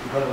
Today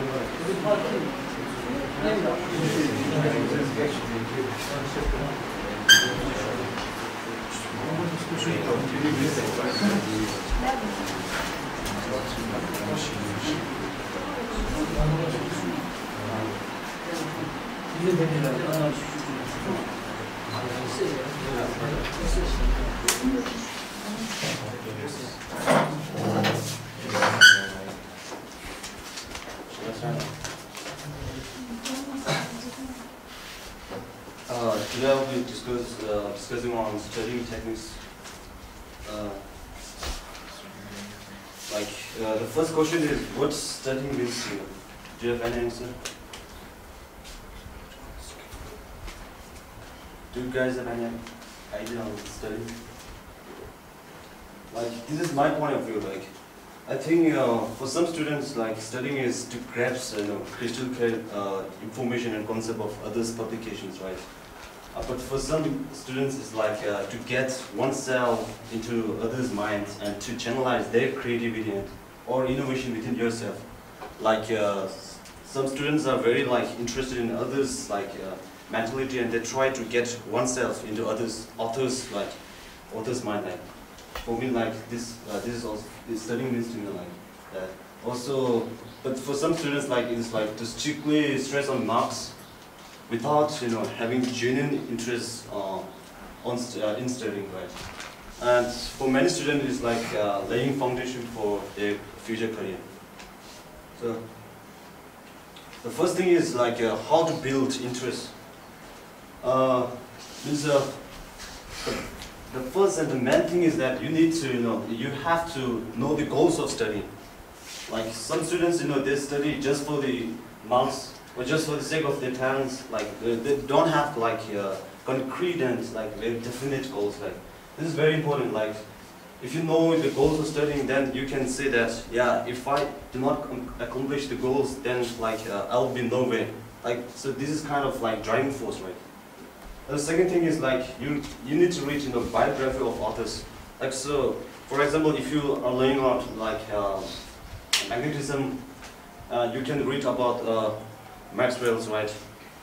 I will be discussing on studying techniques. The first question is, what studying means to you? Do you have any answer? Do you guys have any idea on studying? This is my point of view. I think for some students, studying is to grasp crystal clear information and concept of others' publications, right? But for some students, it's to get oneself into others' minds and to channelize their creativity or innovation within yourself. Some students are very interested in others' mentality, and they try to get oneself into authors' mind. For me, this is also studying means to me that. Also, but for some students, it's to strictly stress on marks, without having genuine interest in studying, right? And for many students, it's laying foundation for their future career. So the first thing is how to build interest. The first and the main thing is that you need to you have to know the goals of studying. Some students they study just for the marks, or just for the sake of their talents, they don't have concrete and very definite goals. This is very important. If you know the goals of studying, then you can say that, yeah, if I do not accomplish the goals, then I'll be nowhere. So this is kind of driving force, right? The second thing is you need to read biography of authors. So, for example, if you are learning out magnetism, you can read about Maxwell's, right?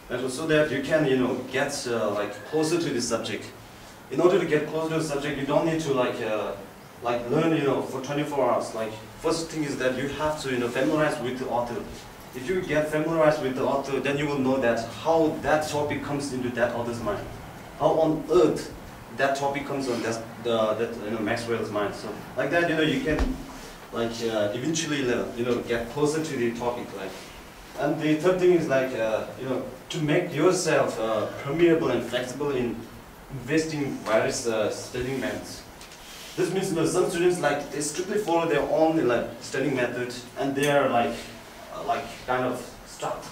And so that you can get closer to the subject. In order to get closer to the subject, you don't need to learn for 24 hours. First thing is that you have to familiarize with the author. If you get familiarized with the author, then you will know that how that topic comes into that author's mind. How on earth that topic comes on that Maxwell's mind. So like that you can eventually get closer to the topic. And the third thing is to make yourself permeable and flexible in investing various studying methods. This means some students they strictly follow their own studying method, and they are kind of stuck.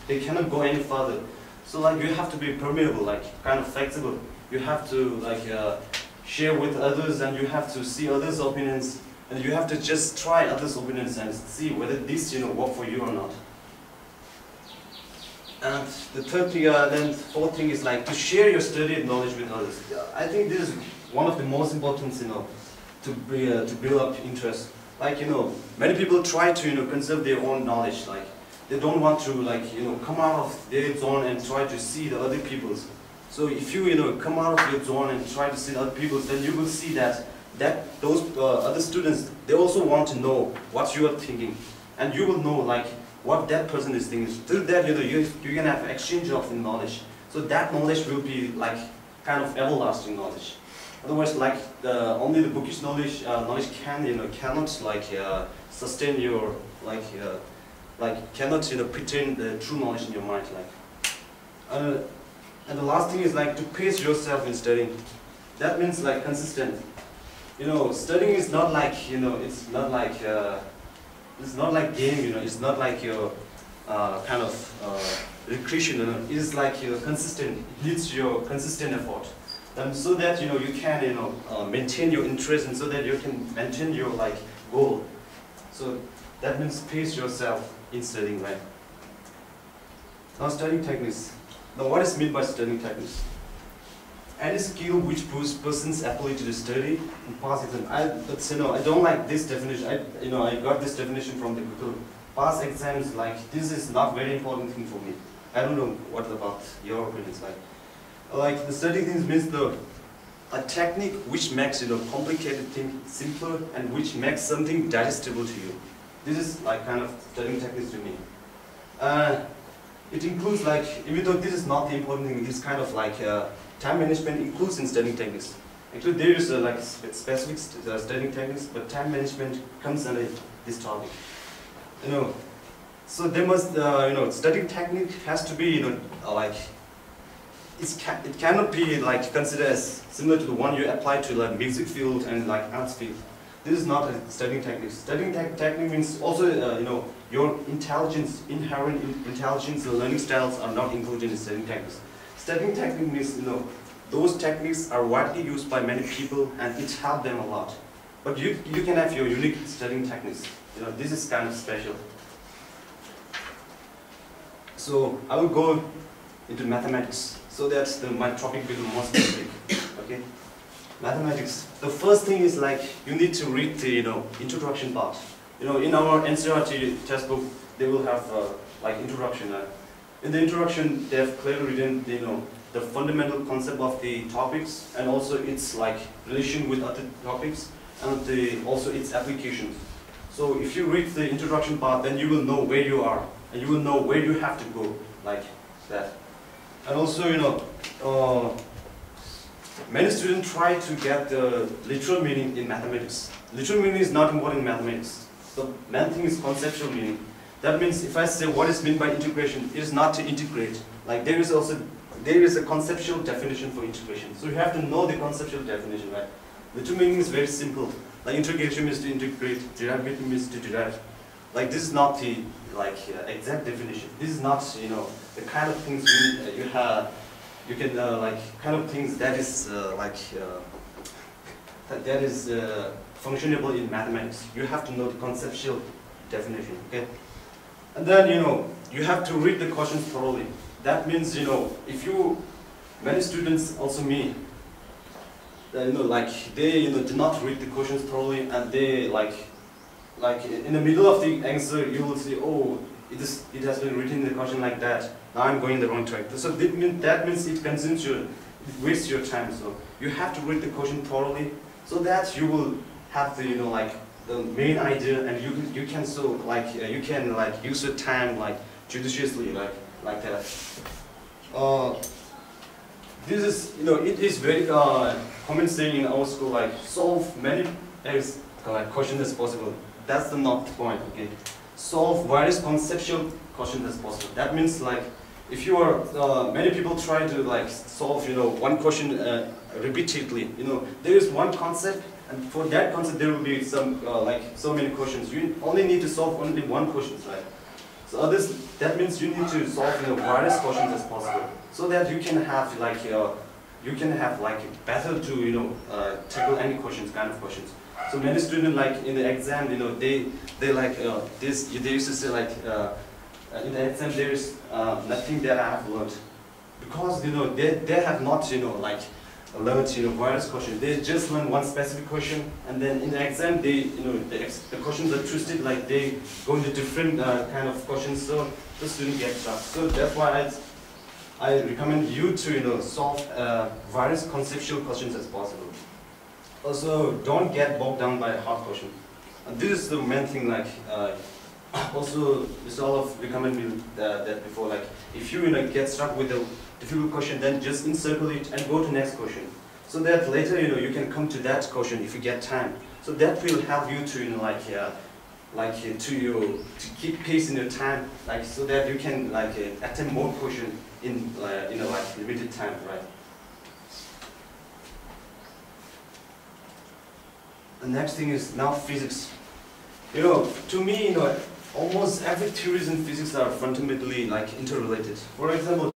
They cannot go any further. So you have to be permeable, kind of flexible. You have to share with others, and you have to see others' opinions, and you have to just try others' opinions and see whether this work for you or not. And the third thing, then fourth thing is to share your studied knowledge with others. I think this is one of the most important to build up interest. Many people try to conserve their own knowledge. They don't want to come out of their zone and try to see the other people's. So if you come out of your zone and try to see the other people's, then you will see that those other students, they also want to know what you are thinking, and you will know what that person is thinking. Through that you can have exchange of knowledge. So that knowledge will be kind of everlasting knowledge. Otherwise, only the bookish knowledge cannot sustain your cannot pretend the true knowledge in your mind. And the last thing is to pace yourself in studying. That means consistent. Studying is not it's not like game. It's not your kind of recreation. It's your consistent. It needs your consistent effort. So that you can maintain your interest, and so that you can maintain your goal. So that means pace yourself in studying, right? Now, studying techniques. Now, what is meant by studying techniques? Any skill which boosts person's ability to study and pass exam. I don't like this definition. I got this definition from the Google, pass exams, like this is not very important thing for me. I don't know what about your opinions like. Like the studying things means a technique which makes complicated thing simpler and which makes something digestible to you. This is like kind of studying techniques to me. It includes like, even though this is not the important thing, it's kind of like time management includes in studying techniques. Actually, there is like specific studying techniques, but time management comes under this topic. So they must, studying technique has to be, like it cannot be like considered as similar to the one you apply to like music field and like arts field. This is not a studying technique. Studying technique means also, your intelligence, inherent intelligence, the learning styles are not included in studying techniques. Studying technique means, those techniques are widely used by many people and it helps them a lot. But you can have your unique studying techniques. This is kind of special. So I will go into mathematics so that my topic will be more specific. Okay. Mathematics. The first thing is like you need to read the introduction part. In our NCERT textbook, they will have like introduction. In the introduction, they have clearly written the fundamental concept of the topics and also its like relation with other topics and also its applications. So if you read the introduction part, then you will know where you are and you will know where you have to go, like that. And also, many students try to get the literal meaning in mathematics. Literal meaning is not important in mathematics. The main thing is conceptual meaning. That means if I say what is meant by integration, it is not to integrate. Like there is a conceptual definition for integration. So you have to know the conceptual definition, right? Literal meaning is very simple. Like integration means to integrate, derivation means to derive. Like this is not the exact definition. This is not the kind of things you have. You can like kind of things that is that is functionable in mathematics. You have to know the conceptual definition. Okay, and then you have to read the questions thoroughly. That means if many students, also me, like they do not read the questions thoroughly and they like in the middle of the answer you will see, oh, it has been written in the question like that. Now I'm going the wrong track. So that means it consumes it wastes your time. So you have to read the question thoroughly so that you will have the the main idea and you can use your time like judiciously like that. This is it is very common saying in our school, like solve many questions as possible. That's not the point. Okay, solve various conceptual questions as possible. That means like if you are many people try to solve one question repeatedly. There is one concept, and for that concept there will be some so many questions. You only need to solve only one question, right? So that means you need to solve various questions as possible, so that you can have better to tackle any questions, kind of questions. So many students in the exam, they used to say in the exam there is nothing that I have learned, because they have not learned various questions. They just learn one specific question, and then in the exam the questions are twisted, like they go into different kind of questions, so the student gets stuck. So that's why I recommend you to solve various conceptual questions as possible. Also, don't get bogged down by a hard question. And this is the main thing. Also, Mr. Olaf recommended me that before. If you get stuck with a difficult question, then just encircle it and go to next question, so that later you can come to that question if you get time. So that will help you to to keep pace in your time, so that you can attempt more questions in limited time, right? The next thing is now physics. To me, almost every theories in physics are fundamentally interrelated. For example,